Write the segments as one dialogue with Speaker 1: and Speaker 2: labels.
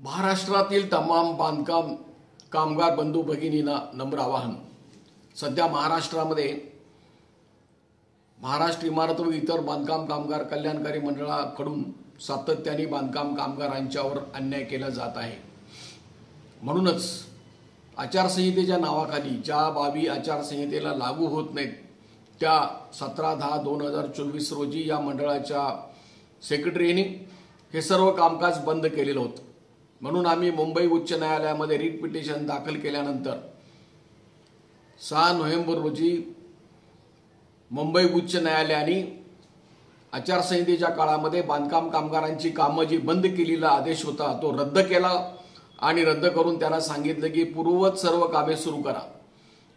Speaker 1: महाराष्ट्रातील तमाम बांधकाम कामगार बंधू भगिनींना नम्र आवाहन। सध्या महाराष्ट्रामध्ये महाराष्ट्र इमारत व इतर बांधकाम कामगार कल्याणकारी मंडळाकडून सातत्याने बांधकाम कामगारांच्यावर अन्याय केला जात आहे। म्हणूनच आचारसंहितेच्या नावाखाली ज्या बाबी आचारसंहितेला लागू होत नाहीत त्या 17/10/2024 रोजी या मंडळाच्या सेक्रेटरीने हे सर्व कामकाज बंद केलेलं होतं। म्हणून आम्ही मुंबई उच्च न्यायालयामध्ये रिट पिटिशन दाखल केल्यानंतर 6 नोव्हेंबर रोजी मुंबई उच्च न्यायालयाने आचारसंहितेच्या काळामध्ये बांधकाम कामगारांची कामं जी बंद केलेला आदेश होता तो रद्द केला आणि रद्द करून त्यांना सांगितलं की पूर्ववत सर्व कामे सुरू करा।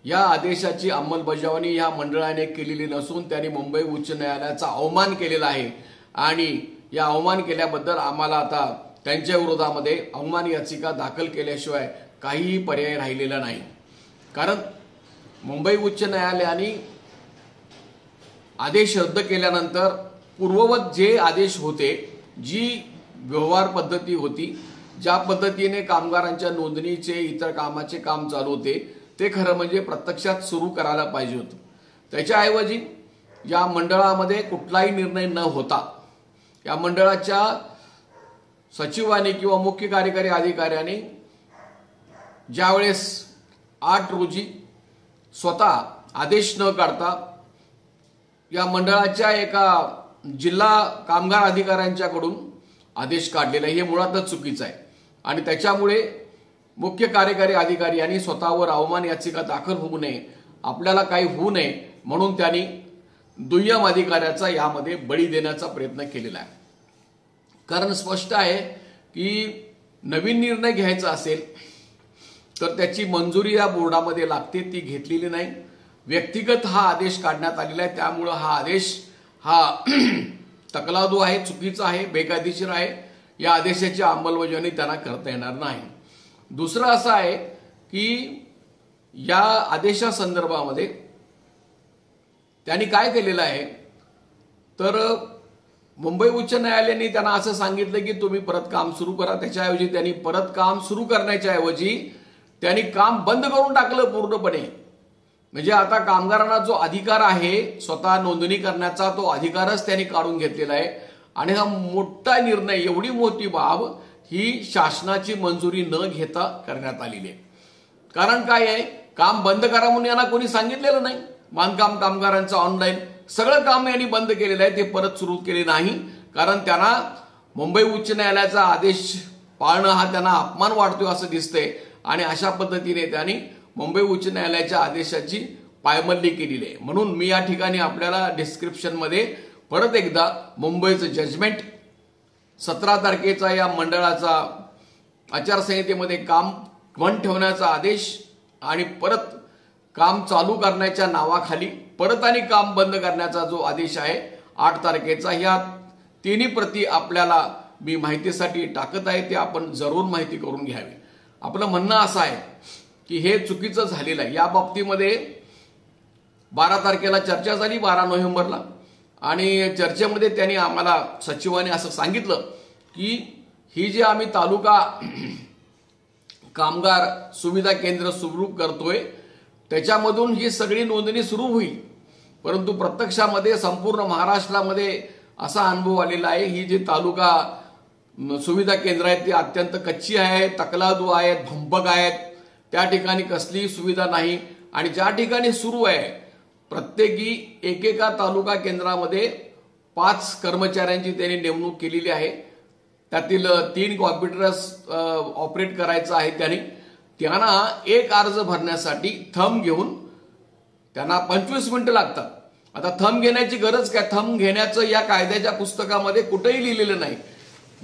Speaker 1: या आदेशाची अंमलबजावणी या मंडळाने केलेली नसून त्यांनी मुंबई उच्च न्यायालयाचा अवमान केलेला आहे आणि या अवमान केल्याबद्दल आम्हाला आता त्यांच्या विरोधामध्ये अवमान याचिका दाखल केल्याशिवाय काहीही पर्याय राहिलेला नाही। कारण मुंबई उच्च न्यायालयाने आदेश रद्द केल्यानंतर पूर्ववत जे आदेश होते, जी व्यवहार पद्धती होती, ज्या पद्धतीने कामगारांच्या नोंदणीचे इतर कामाचे काम चालू होते ते खरं म्हणजे प्रत्यक्षात सुरू करायला पाहिजे होतं। त्याच्याऐवजी या मंडळामध्ये कुठलाही निर्णय न होता या मंडळाच्या सचिवाने किंवा मुख्य कार्यकारी अधिकाऱ्याने ज्यावेळेस 8 रोजी स्वतः आदेश न काढता या मंडळाच्या एका जिल्हा कामगार अधिकाऱ्यांच्याकडून आदेश काढलेला हे मुळातच चुकीचं आहे आणि त्याच्यामुळे मुख्य कार्यकारी अधिकारी यांनी स्वतःवर अवमान याचिका दाखल होऊ नये, आपल्याला काही होऊ नये म्हणून त्यांनी दुय्यम अधिकाऱ्याचा यामध्ये बळी देण्याचा प्रयत्न केलेला आहे। कारण स्पष्ट आहे की नवीन निर्णय घ्यायचा असेल तर त्याची मंजुरी या बोर्डामध्ये लागते, ती घेतलेली नाही। व्यक्तिगत हा आदेश काढण्यात आलेला आहे, त्यामुळे हा आदेश हा तकलादू आहे, चुकीचा आहे, बेकायदेशीर आहे। या आदेशाची अंमलबजावणी त्यांना करता येणार नाही। दुसरं असं आहे की या आदेशासंदर्भामध्ये त्यांनी काय केलेलं आहे तर मुंबई उच्च न्यायालयाने त्यांना असं सांगितलं की तुम्ही परत काम सुरू करा। त्याच्याऐवजी त्यांनी परत काम सुरू करण्याच्या ऐवजी त्यांनी काम बंद करून टाकलं पूर्णपणे। म्हणजे आता कामगारांना जो अधिकार आहे स्वतः नोंदणी करण्याचा तो अधिकारच त्यांनी काढून घेतलेला आहे आणि हा मोठा निर्णय, एवढी मोठी बाब ही शासनाची मंजुरी न घेता करण्यात आलेली आहे। कारण काय आहे, काम बंद करा म्हणून यांना कोणी सांगितलेलं नाही। बांधकाम कामगारांचं ऑनलाईन सगळं काम यांनी बंद केलेलं आहे, ते परत सुरू केले नाही। कारण त्यांना मुंबई उच्च न्यायालयाचा आदेश पाळणं हा त्यांना अपमान वाटतोय असं दिसतंय आणि अशा पद्धतीने त्यांनी मुंबई उच्च न्यायालयाच्या आदेशाची पायमल्ली केलेली आहे। म्हणून मी या ठिकाणी आपल्याला डिस्क्रिप्शनमध्ये परत एकदा मुंबईचं जजमेंट 17 तारखेचा या मंडळाचा आचारसंहितेमध्ये काम बंद ठेवण्याचा आदेश आणि परत काम चालू करण्याच्या नावाखाली परत आणि काम बंद करण्याचा जो आदेश आहे 8 तारखेचा, ह्या तिन्ही प्रती आपल्याला मी माहितीसाठी टाकत आहे, ते आपण जरूर माहिती करून घ्यावी। आपलं म्हणणं असं आहे की हे चुकीचं झालेलं आहे। या बाबतीमध्ये 12 तारखेला चर्चा झाली, 12 नोव्हेंबरला, आणि चर्चेमध्ये त्यांनी आम्हाला सचिवाने असं सांगितलं की ही जे आम्ही तालुका कामगार सुविधा केंद्र सुरू करतोय त्याच्यामधून ही सगळी नोंदणी सुरू होईल, परंतु प्रत्यक्षामध्ये संपूर्ण महाराष्ट्रामध्ये असा अनुभव आलेला आहे ही जी तालुका सुविधा केंद्र आहेत ती अत्यंत कच्ची आहेत, तकलादू आहेत, भंपक आहेत, त्या ठिकाणी कसलीही सुविधा नाही। आणि ज्या ठिकाणी सुरू आहे प्रत्येकी एकेका तालुका केंद्रामध्ये 5 कर्मचाऱ्यांची त्यांनी नेमणूक केलेली आहे। त्यातील 3 कॉम्प्युटर्स ऑपरेट करायचं आहे त्यांना एक अर्ज भरण्यासाठी थंब घेऊन त्यांना 25 मिनिटं लागतात। आता थंब घेण्याची गरज काय, थंब घेण्याचं या कायद्याच्या पुस्तकामध्ये कुठेही लिहिलेलं नाही।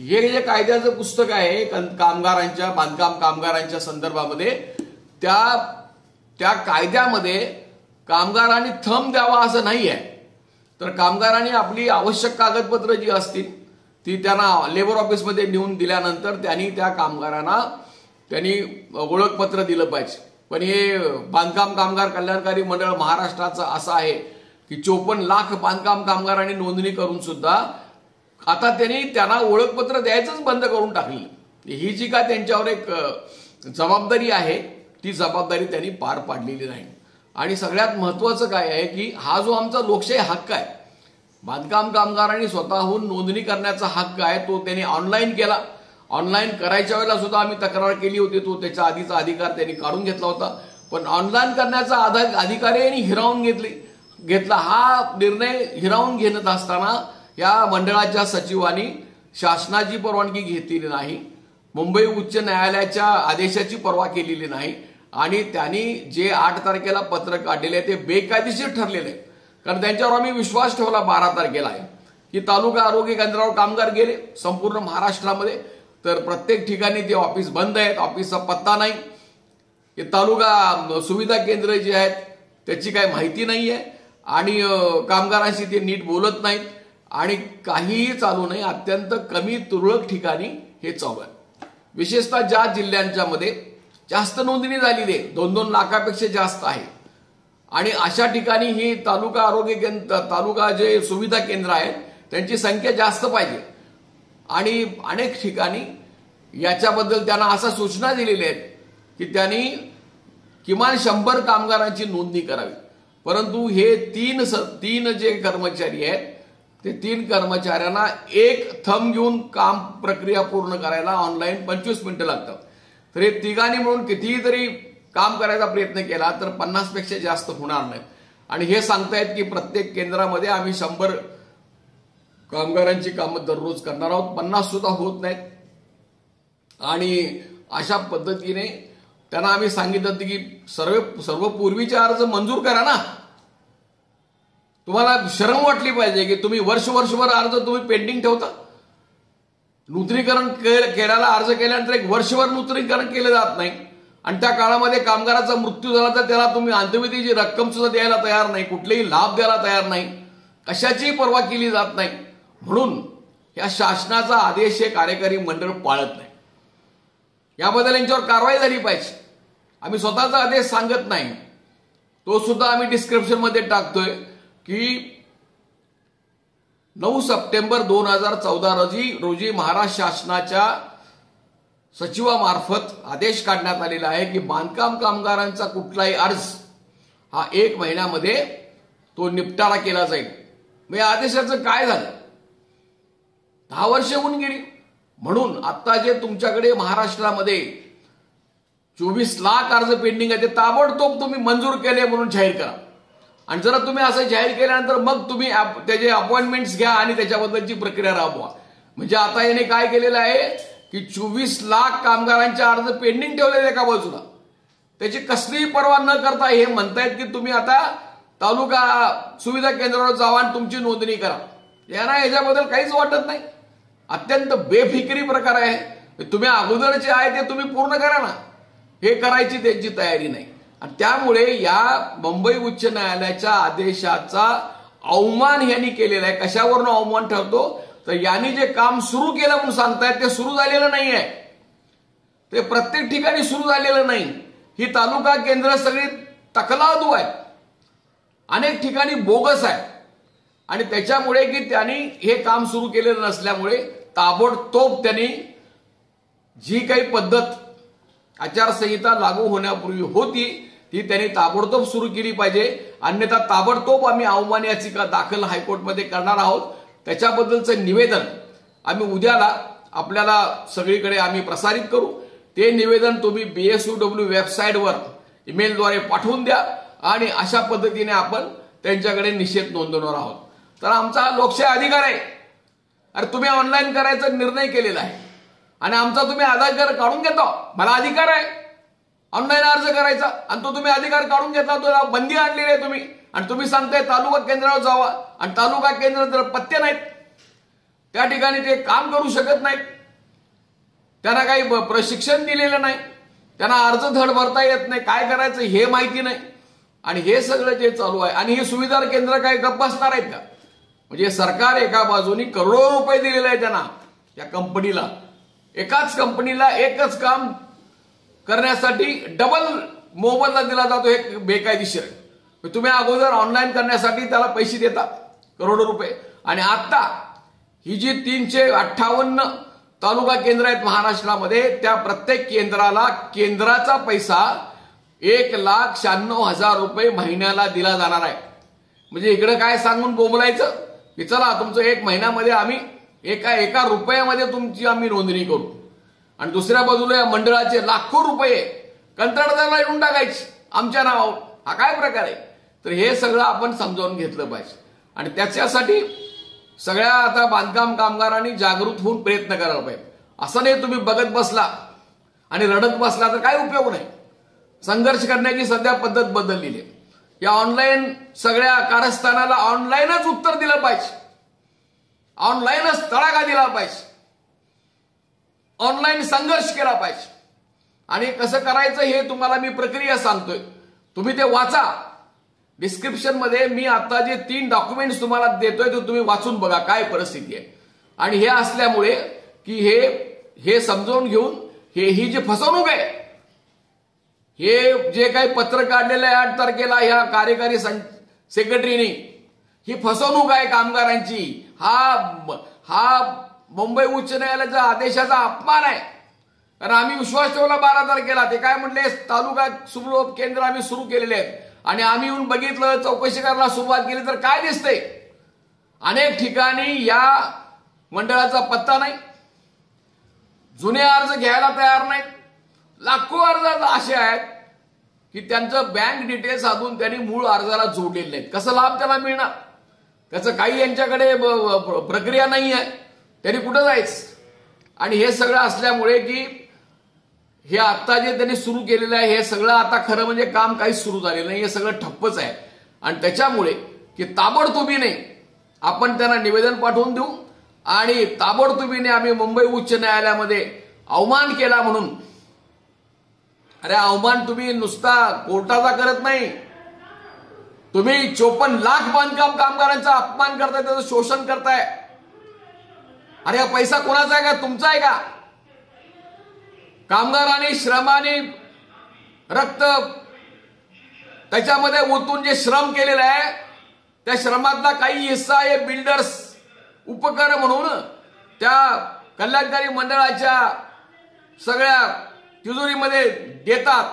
Speaker 1: हे जे कायद्याचं पुस्तक आहे कामगारांच्या बांधकाम कामगारांच्या संदर्भामध्ये त्या कायद्यामध्ये कामगारांनी थंब द्यावा असं नाही आहे। तर कामगारांनी आपली आवश्यक कागदपत्र जी असतील ती त्यांना लेबर ऑफिसमध्ये नेऊन दिल्यानंतर त्यांनी त्या कामगारांना ओळखपत्र दिलं पाहिजे। पण हे बांधकाम कामगार कल्याणकारी मंडळ महाराष्ट्राचं असं आहे की 54 लाख बांधकाम कामगारांनी नोंदणी करून सुद्धा आता त्यांना ओळखपत्र द्यायचंच बंद करून टाकलं। ही जी का त्यांच्यावर एक जबाबदारी आहे ती जबाबदारी त्यांनी पार पाडलेली नाही. आणि सगळ्यात महत्वाचं काय आहे की हा जो आमचा लोकशाही हक्क आहे, बांधकाम कामगारांनी स्वतःहून नोंदणी करण्याचा हक्क आहे, तो त्यांनी ऑनलाईन केला. ऑनलाईन करायच्या वेळेला सुद्धा आम्ही तक्रार केली होती, तो त्याच्या आधीचा अधिकार त्यांनी काढून घेतला होता. पण ऑनलाईन करण्याचा अधिकार यांनी हिरावून घेतला. हा निर्णय हिरावून घेत असताना या मंडळाच्या सचिवांनी शासनाची परवानगी घेतलेली नाही, मुंबई उच्च न्यायालयाच्या आदेशाची पर्वा केलेली नाही आणि त्यांनी जे 8 तारखेला पत्र काढलेले आहे ते बेकायदेशीर ठरलेले आहे. कारण त्यांच्यावर आम्ही विश्वास ठेवला 12 तारखेला आहे की तालुका आरोग्य केंद्रावर कामगार गेले संपूर्ण महाराष्ट्रामध्ये, तर प्रत्येक ठिकाणी ते ऑफिस बंद आहेत, ऑफिसचा पत्ता नाही, हे तालुका सुविधा केंद्र जे आहेत त्याची काही माहिती नाही आहे आणि कामगारांशी ते नीट बोलत नाहीत आणि काहीही चालू नाही. अत्यंत कमी तुरळक ठिकाणी हे चालू आहे. विशेषतः ज्या जिल्ह्यांच्या मध्ये जास्त नोंदणी झालेली आहे, 2-2 लाखापेक्षा जास्त आहे, आणि अशा ठिकाणी ही तालुका आरोग्य केंद्र, तालुका जे सुविधा केंद्र आहेत त्यांची संख्या जास्त पाहिजे. आणि अनेक ठिकाणी याच्याबद्दल त्यांना अशा सूचना दिलेल्या आहेत की त्यांनी किमान 100 कामगारांची नोंदणी करावी. परंतु हे तीन जे कर्मचारी आहेत ते 3 कर्मचाऱ्यांना एक थंब घेऊन काम प्रक्रिया पूर्ण करायला ऑनलाईन 25 मिनिटं लागतात. तर हे तिघांनी म्हणून कितीही तरी काम करायचा प्रयत्न केला तर 50 पेक्षा जास्त होणार नाही. आणि हे सांगतायत की प्रत्येक केंद्रामध्ये आम्ही 100 कामगारांची कामं दररोज करणार आहोत, 50 सुद्धा होत नाहीत. आणि अशा पद्धतीने त्यांना आम्ही सांगितलं की सर्व पूर्वीचे अर्ज मंजूर करा ना. तुम्हाला शरम वाटली पाहिजे की तुम्ही वर्षभर अर्ज तुम्ही पेंडिंग ठेवता. नूतनीकरण केल्याला अर्ज केल्यानंतर 1 वर्षभर नूतनीकरण केलं जात नाही आणि त्या काळामध्ये कामगाराचा मृत्यू झाला तर त्याला तुम्ही अंत्यविधीची रक्कम सुद्धा द्यायला तयार नाही, कुठलेही लाभ द्यायला तयार नाही, कशाचीही पर्वा केली जात नाही. म्हणून या शासनाचा आदेश हे कार्यकारी मंडळ पाळत नाही. याबद्दल यांच्यावर कारवाई झाली पाहिजे. आम्ही स्वतःचा आदेश सांगत नाही, तो सुद्धा आम्ही डिस्क्रिप्शन मध्ये टाकतोय की 9 सप्टेंबर 2014 रोजी महाराष्ट्र शासनाच्या सचिवामार्फत आदेश काढण्यात आलेला आहे की बांधकाम कामगारांचा कुठलाही अर्ज हा 1 महिन्यामध्ये तो निपटारा केला जाईल. मग या आदेशाचं काय झालं? 10 वर्ष होऊन गेली. म्हणून आता जे तुमच्याकडे महाराष्ट्रामध्ये 24 लाख अर्ज पेंडिंग आहे ते ताबडतोब तुम्ही मंजूर केले म्हणून जाहीर करा. आणि जर तुम्ही असं जाहीर केल्यानंतर मग तुम्ही त्याचे अपॉइंटमेंट्स घ्या आणि त्याच्याबद्दलची प्रक्रिया राबवा. म्हणजे आता याने काय केलेलं आहे की 24 लाख कामगारांचे अर्ज पेंडिंग ठेवलेले एका बाजूला, त्याची कसलीही पर्वा न करता हे म्हणतायत की तुम्ही आता तालुका सुविधा केंद्रावर जावा आणि तुमची नोंदणी करा. यांना याच्याबद्दल काहीच वाटत नाही. अत्यंत बेफिकिरी प्रकार आहे. तुम्ही अगोदरचे आहे ते तुम्ही पूर्ण करा ना, हे करायची त्यांची तयारी नाही. आणि त्यामुळे या मुंबई उच्च न्यायालयाच्या आदेशाचा अवमान यांनी केलेला आहे. कशावरून अवमान ठरतो तर यांनी जे काम सुरू केलं म्हणून सांगतायत ते सुरू झालेलं नाही आहे, ते प्रत्येक ठिकाणी सुरू झालेलं नाही. ही तालुका केंद्र सगळी तकलादू आहे, अनेक ठिकाणी बोगस आहे. आणि त्याच्यामुळे की त्यांनी हे काम सुरू केलेलं नसल्यामुळे ताबडतोब त्यांनी जी काही पद्धत आचारसंहिता लागू होण्यापूर्वी होती ती त्यांनी ताबडतोब सुरू केली पाहिजे. अन्यथा ताबडतोब आम्ही अवमान याचिका दाखल हायकोर्टमध्ये करणार आहोत. त्याच्याबद्दलचं निवेदन आम्ही उद्याला आपल्याला सगळीकडे आम्ही प्रसारित करू. ते निवेदन तुम्ही BSUW वेबसाईटवर ईमेलद्वारे पाठवून द्या आणि अशा पद्धतीने आपण त्यांच्याकडे निषेध नोंदवणार आहोत. तर आमचा हा लोकशाही अधिकार आहे. अरे तुम्ही ऑनलाईन करायचा निर्णय केलेला आहे आणि आमचा तुम्ही अधिकार काढून घेता. मला अधिकार आहे ऑनलाईन अर्ज करायचा आणि तो तुम्ही अधिकार काढून घेतला, तो बंदी आणलेली आहे तुम्ही. आणि तुम्ही सांगताय तालुका केंद्रावर जावा आणि तालुका केंद्र जर पत्ते नाहीत त्या ठिकाणी ते काम करू शकत नाहीत, त्यांना काही प्रशिक्षण दिलेलं नाही, त्यांना अर्ज धड भरता येत नाही, काय करायचं हे माहिती नाही. आणि हे सगळं जे चालू आहे आणि हे सुविधा केंद्र काय गप्प बसणार आहेत का? म्हणजे सरकार एका बाजूनी करोडो रुपये दिलेले आहे त्यांना, या कंपनीला, एकाच कंपनीला एकच काम करण्यासाठी डबल मोबदला दिला जातो. हे बेकायदेशीर आहे. तुम्ही अगोदर ऑनलाईन करण्यासाठी त्याला पैसे देता करोडो रुपये आणि आता ही जी 358 तालुका केंद्र आहेत महाराष्ट्रामध्ये, त्या प्रत्येक केंद्राला केंद्राचा पैसा 1,96,000 रुपये महिन्याला दिला जाणार आहे. म्हणजे इकडे काय सांगून बोंबलायचं की चला तुमचं 1 महिन्यामध्ये आम्ही एका रुपयामध्ये तुमची आम्ही नोंदणी करू, आणि दुसऱ्या बाजूला या मंडळाचे लाखो रुपये कंत्राटदाराला देऊन टाकायचे आमच्या नावावर. हा काय प्रकार आहे? तर हे सगळं आपण समजावून घेतलं पाहिजे, आणि त्याच्यासाठी सगळ्या आता बांधकाम कामगारांनी जागृत होऊन प्रयत्न करायला पाहिजे. असं नाही तुम्ही बघत बसला आणि रडत बसला तर काय उपयोग नाही. संघर्ष करण्याची सध्या पद्धत बदललेली आहे. या ऑनलाईन सगळ्या कारस्थानाला ऑनलाईनच उत्तर दिलं पाहिजे, ऑनलाईनच तडाखा दिला पाहिजे, ऑनलाईन संघर्ष केला पाहिजे. आणि कसं करायचं हे तुम्हाला मी प्रक्रिया सांगतोय, तुम्ही ते वाचा. डिस्क्रिप्शन मध्ये मी आता जे 3 डॉक्युमेंट्स तुम्हाला देतोय ते तुम्ही वाचून बघा काय परिस्थिती आहे. आणि हे असल्यामुळे की हे समजावून घेऊन ही जी फसवणूक आहे, हे जे काही पत्र काढलेलं आहे 8 तारखेला ह्या कार्यकारी सेक्रेटरीने, ही फसवणूक आहे कामगारांची. हा मुंबई उच्च न्यायालयाच्या आदेशाचा अपमान आहे. कारण आम्ही विश्वास ठेवला 12 तारखेला, ते काय म्हटले तालुका सुबोध केंद्र आम्ही सुरू केलेले आहेत, आणि आम्ही येऊन बघितलं, चौकशी करायला सुरुवात केली तर काय दिसतंय, अनेक ठिकाणी या मंडळाचा पत्ता नाही, जुने अर्ज घ्यायला तयार नाहीत. लाखो अर्ज असे आहेत की त्यांचं बँक डिटेल्स साधून त्यांनी मूळ अर्जाला जोडलेले नाहीत. कसं लाभ त्याला मिळणार? त्याचं काही यांच्याकडे प्रक्रिया नाही आहे, त्यांनी कुठं जायचं? आणि हे सगळं असल्यामुळे की हे आता जे त्यांनी सुरू केलेलं आहे हे सगळं आता खरं म्हणजे काम काहीच सुरू झालेलं नाही, हे सगळं ठप्पच आहे. आणि त्याच्यामुळे की ताबडतोबीने आपण त्यांना निवेदन पाठवून देऊ, आणि ताबडतोबीने आम्ही मुंबई उच्च न्यायालयामध्ये अवमान केला म्हणून. अरे अवमान तुम्ही नुसता कोर्टाचा करत नाही, तुम्ही 54 लाख बांधकाम कामगारांचा अपमान करताय, त्याचं शोषण करताय. अरे हा पैसा कोणाचा आहे का? तुमचा आहे का? कामगारांनी श्रमाने रक्त त्याच्यामध्ये ओतून जे श्रम केलेलं आहे त्या श्रमातला काही हिस्सा हे बिल्डर्स उपकर म्हणून त्या कल्याणकारी मंडळाच्या सगळ्या तिजोरीमध्ये देतात,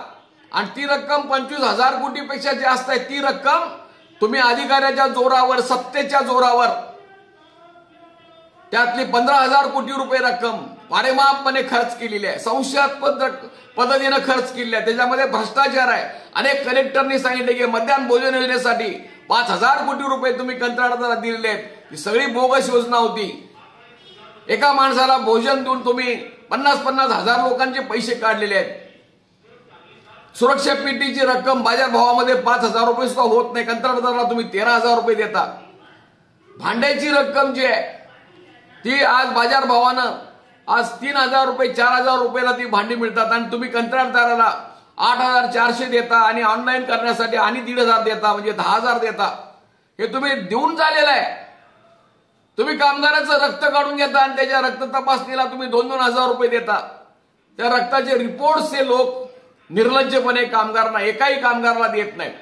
Speaker 1: आणि ती रक्कम 25,000 कोटीपेक्षा जास्त आहे. ती रक्कम तुम्ही अधिकाऱ्याच्या जोरावर, सत्तेच्या जोरावर त्यातली 15,000 कोटी रुपये रक्कम वारेमापपणे खर्च केलेली आहे, संशयास्पद पद्धतीनं खर्च केलेली आहे. त्याच्यामध्ये भ्रष्टाचार आहे. अनेक कलेक्टरनी सांगितले की मध्यान्ह भोजन योजनेसाठी 5,000 कोटी रुपये तुम्ही कंत्राटदाराला दिलेले आहेत. ही सगळी बोगस योजना होती. एका माणसाला भोजन देऊन तुम्ही 50,000 लोकांचे पैसे काढलेले आहेत. सुरक्षा पेटीची रक्कम बाजार भावामध्ये 5,000 रुपये सुद्धा होत नाही, कंत्राटदाराला तुम्ही 13,000 रुपये देता. भांड्याची रक्कम जी आहे ती आज बाजार भावानं आज 3,000 रुपये 4,000 रुपयाला ती भांडी मिळतात, आणि तुम्ही कंत्राटदाराला 8,400 देता, आणि ऑनलाईन करण्यासाठी आणि 1,500 देता, म्हणजे 10,000 देता. हे तुम्ही देऊन झालेलं आहे. तुम्ही कामगाराचं रक्त काढून घेता आणि त्याच्या रक्त तपासणीला तुम्ही 2-2 हजार रुपये देता. त्या रक्ताचे रिपोर्ट्स हे लोक निर्लज्जपणे कामगारांना, एकाही कामगाराला देत नाहीत.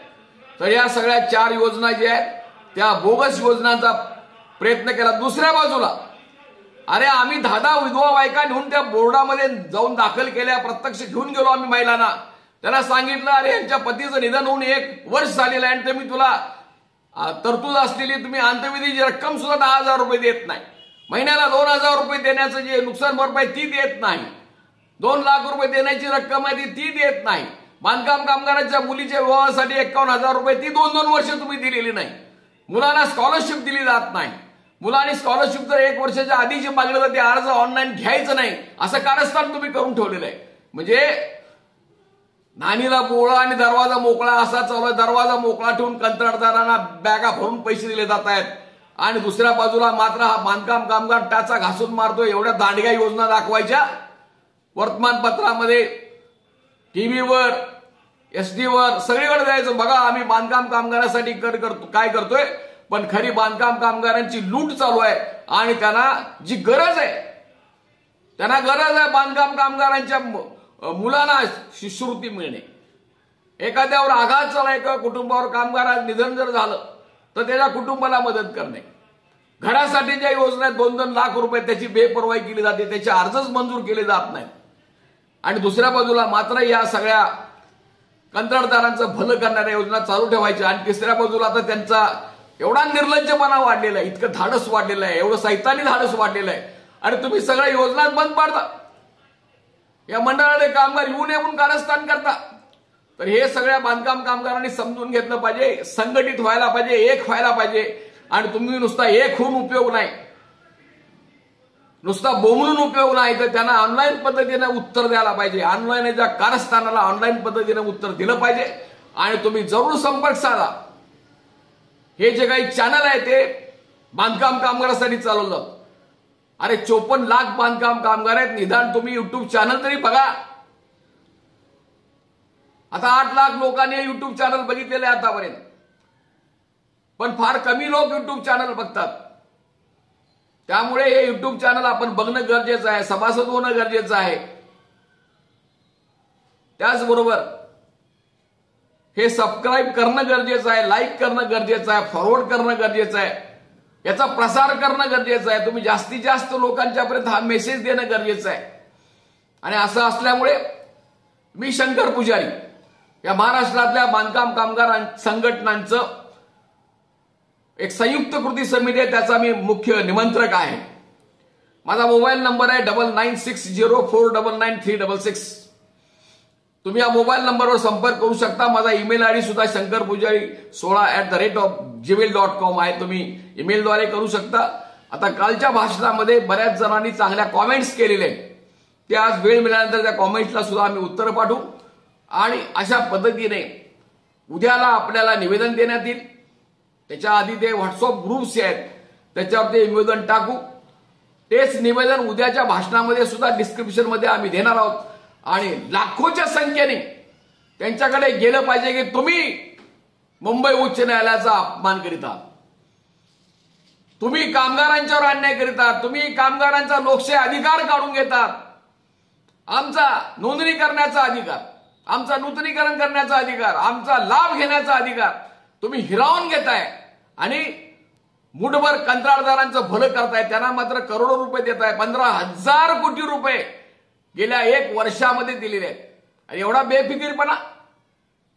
Speaker 1: तर या सगळ्या 4 योजना ज्या आहेत त्या बोगस योजनांचा प्रयत्न केला. दुसऱ्या बाजूला अरे आम्ही 10 विधवा बायका नेऊन त्या बोर्डामध्ये जाऊन दाखल केल्या, प्रत्यक्ष घेऊन गेलो आम्ही महिलांना. त्यांना सांगितलं अरे यांच्या पतीचं निधन होऊन 1 वर्ष झालेलं आहे, आणि तुम्ही तुला तरतूद असलेली तुम्ही अंत्यविधीची रक्कम सुद्धा 10,000 रुपये देत नाही. महिन्याला 2,000 रुपये देण्याचं जे नुकसान भरपाई ती देत नाही. 2 लाख रुपये देण्याची रक्कम आहे ती देत नाही. बांधकाम कामगारांच्या मुलीच्या विवाहासाठी 51,000 रुपये ती 2-2 वर्ष तुम्ही दिलेली नाही. मुलांना स्कॉलरशिप दिली जात नाही. मुलांनी स्कॉलरशिप जर 1 वर्षाच्या आधीची मागणी तर ते अर्ज ऑनलाईन घ्यायचं नाही, असं कारस्थान तुम्ही करून ठेवलेलं आहे. म्हणजे नानीला बोळा आणि दरवाजा मोकळा असा चालू आहे. दरवाजा मोकळा ठेवून कंत्राटदारांना बॅगा भरून पैसे दिले जात आहेत, आणि दुसऱ्या बाजूला मात्र हा बांधकाम कामगार टाचा घासून मारतो. एवढ्या दांडग्या योजना दाखवायच्या वर्तमानपत्रामध्ये, टीव्हीवर, एसडीवर सगळीकडे जायचं. बघा आम्ही बांधकाम कामगारांसाठी काय करतोय, पण खरी बांधकाम कामगारांची लूट चालू आहे. आणि त्यांना जी गरज आहे, त्यांना गरज आहे बांधकाम कामगारांच्या मुलांना शिष्यवृत्ती मिळणे. एखाद्यावर आघात झाला, एका कुटुंबावर कामगाराचं निधन जर झालं तर त्याच्या कुटुंबाला मदत करणे. घरासाठी ज्या योजना आहेत 2-2 लाख रुपये त्याची बेपर्वाई केली जाते, त्याचे अर्जच मंजूर केले जात नाहीत. आणि दुसऱ्या बाजूला मात्र या सगळ्या कंत्राटदारांचं भलं करणाऱ्या योजना चालू ठेवायच्या. आणि तिसऱ्या बाजूला आता त्यांचा एवढा निर्लज्जपणा वाढलेला आहे, इतकं धाडस वाढलेलं आहे, एवढं सैतानी धाडस वाढलेलं आहे. आणि तुम्ही सगळ्या योजना बंद पाडता, या मंडळाने कामगार येऊ नये म्हणून कारस्थान करता. तर हे सगळ्या बांधकाम कामगारांनी समजून घेतलं पाहिजे, संघटित व्हायला पाहिजे, एक व्हायला पाहिजे. आणि तुम्ही नुसता एक होऊन उपयोग नाही, नुसता बोंबलून उपयोग नाही, तर त्यांना ऑनलाईन पद्धतीने उत्तर द्यायला पाहिजे. ऑनलाईन ज्या कारस्थानाला ऑनलाईन पद्धतीने उत्तर दिलं पाहिजे. आणि तुम्ही जरूर संपर्क साधा. हे जे काही चॅनल आहे ते बांधकाम कामगारांसाठी चालवलं जातं. अरे 54 लाख बांधकाम कामगार आहेत, निदान तुम्ही युट्यूब चॅनल तरी बघा. आता 8 लाख लोकांनी युट्यूब चॅनल बघितलेले आहे आतापर्यंत, पण फार कमी लोक युट्यूब चॅनल बघतात. त्यामुळे हे युट्यूब चॅनल आपण बघणं गरजेचं आहे, सभासद होणं गरजेचं आहे. त्याचबरोबर हे सबस्क्राईब करणं गरजेचं आहे, लाईक करणं गरजेचं आहे, फॉरवर्ड करणं गरजेचं आहे, याचा प्रसार करणं गरजेचं आहे. तुम्ही जास्तीत जास्त लोकांच्यापर्यंत हा मेसेज देणं गरजेचं आहे. आणि असं असल्यामुळे मी शंकर पुजारी या महाराष्ट्रातल्या बांधकाम कामगार संघटनांचं एक संयुक्त कृती समिती आहे, त्याचा मी मुख्य निमंत्रक आहे. माझा मोबाईल नंबर आहे 9960499366. तुम्ही या मोबाईल नंबरवर संपर्क करू शकता. माझा ईमेल आयडी सुद्धा shankarpujari16@gmail.com आहे, तुम्ही ईमेलद्वारे करू शकता. आता कालच्या भाषणामध्ये बऱ्याच जणांनी चांगल्या कॉमेंट्स केलेले आहेत, ते आज वेळ मिळाल्यानंतर त्या कॉमेंट्सला सुद्धा आम्ही उत्तर पाठवू. आणि अशा पद्धतीने उद्याला आपल्याला निवेदन देण्यात येईल. त्याच्या आधी ते व्हॉट्सअप ग्रुप्स आहेत त्याच्यावर ते निवेदन टाकू. तेच निवेदन उद्याच्या भाषणामध्ये सुद्धा डिस्क्रिप्शन मध्ये आम्ही देणार आहोत. आणि लाखोच्या संख्येने त्यांच्याकडे गेलं पाहिजे की तुम्ही मुंबई उच्च न्यायालयाचा अपमान करीत आहात, तुम्ही कामगारांच्यावर अन्याय करीत आहात, तुम्ही कामगारांचा लोकशाही अधिकार काढून घेतात, आमचा नोंदणी करण्याचा अधिकार, आमचा नूतनीकरण करण्याचा अधिकार, आमचा लाभ घेण्याचा अधिकार तुम्ही हिरावून घेताय. आणि मुठभर कंत्राटदारांचं भलं करताय, त्यांना मात्र करोडो रुपये देताय. 15,000 कोटी रुपये गेल्या 1 वर्षामध्ये दिलेले आहेत. आणि एवढा बेफिकीरपणा,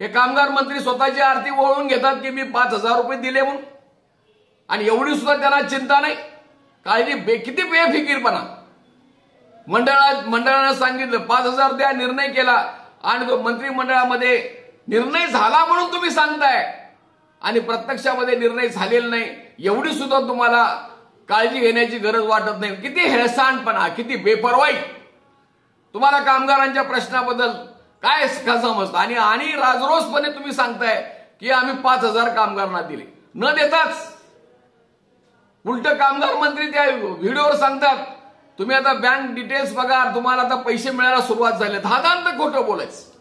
Speaker 1: हे कामगार मंत्री स्वतःची आरती ओळून घेतात की मी 5,000 रुपये दिले म्हणून, आणि एवढी सुद्धा त्यांना चिंता नाही. काळजी किती बेफिकीरपणा. मंडळानं सांगितलं 5,000 द्या, निर्णय केला, आणि तो मंत्रिमंडळामध्ये निर्णय झाला म्हणून तुम्ही सांगताय, आणि प्रत्यक्षामध्ये निर्णय झालेला नाही. एवढी सुद्धा तुम्हाला काळजी घेण्याची गरज वाटत नाही. किती हेळसांडपणा, किती बेपर्वाई. तुम्हाला कामगारांच्या प्रश्नाबद्दल काय समजतं, आणि राजरोसपणे तुम्ही सांगताय की आम्ही 5,000 कामगारांना दिले, न देताच उलट कामगार मंत्री त्या व्हिडिओवर सांगतात तुम्ही आता बँक डिटेल्स बघा, तुम्हाला आता पैसे मिळायला सुरुवात झाली. धादांत खोटं बोलायचं.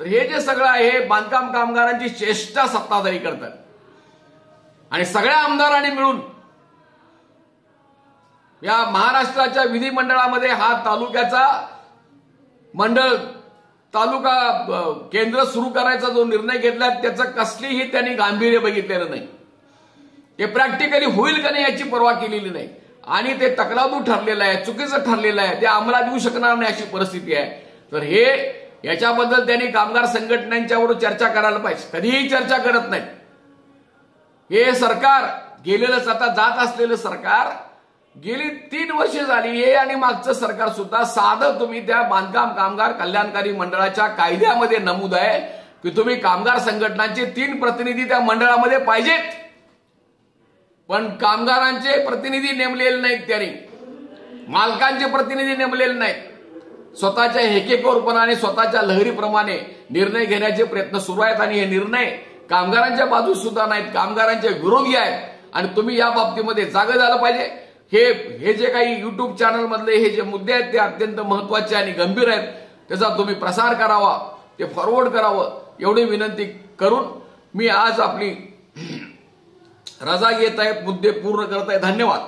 Speaker 1: तर हे जे सगळं आहे हे बांधकाम कामगारांची चेष्टा सत्ताधारी करतात. आणि सगळ्या आमदारांनी मिळून या महाराष्ट्राच्या विधिमंडळामध्ये हा तालुक्याचा मंडळ तालुका केंद्र सुरू करायचा जो निर्णय घेतला त्याचं कसलीही त्यांनी गांभीर्य बघितलेलं नाही. ते प्रॅक्टिकली होईल का नाही याची पर्वा केलेली नाही. आणि ते तकलादू ठरलेलं आहे, चुकीचं ठरलेलं आहे, ते अंमलात येऊ शकणार नाही अशी परिस्थिती आहे. तर याच्याबद्दल त्यांनी कामगार संघटनांच्यावर चर्चा करायला पाहिजे. कधीही चर्चा करत नाहीत. हे सरकार गेलेलंच, आता जात असलेलं सरकार गेली 3 वर्षे झाली, हे आणि मागचं सरकार सुद्धा साधं तुम्ही त्या बांधकाम कामगार कल्याणकारी मंडळाच्या कायद्यामध्ये नमूद आहे की तुम्ही कामगार संघटनांचे 3 प्रतिनिधी त्या मंडळामध्ये पाहिजेत. पण कामगारांचे प्रतिनिधी नेमलेले नाहीत, त्यांनी मालकांचे प्रतिनिधी नेमलेले नाहीत. स्वतःच्या हेकेखोरपणाने, स्वतःच्या लहरीप्रमाणे निर्णय घेण्याचे प्रयत्न सुरू आहेत. आणि हे निर्णय कामगारांच्या बाजूस सुद्धा नाहीत, कामगारांच्या विरोधी आहेत. आणि तुम्ही या बाबतीमध्ये जागं झालं पाहिजे. हे जे काही युट्यूब चॅनल मधले हे जे मुद्दे आहेत ते अत्यंत महत्वाचे आणि गंभीर आहेत. त्याचा तुम्ही प्रसार करावा, ते फॉरवर्ड करावं, एवढी विनंती करून मी आज आपली रजा घेत आहे, मुद्दे पूर्ण करत आहे. धन्यवाद.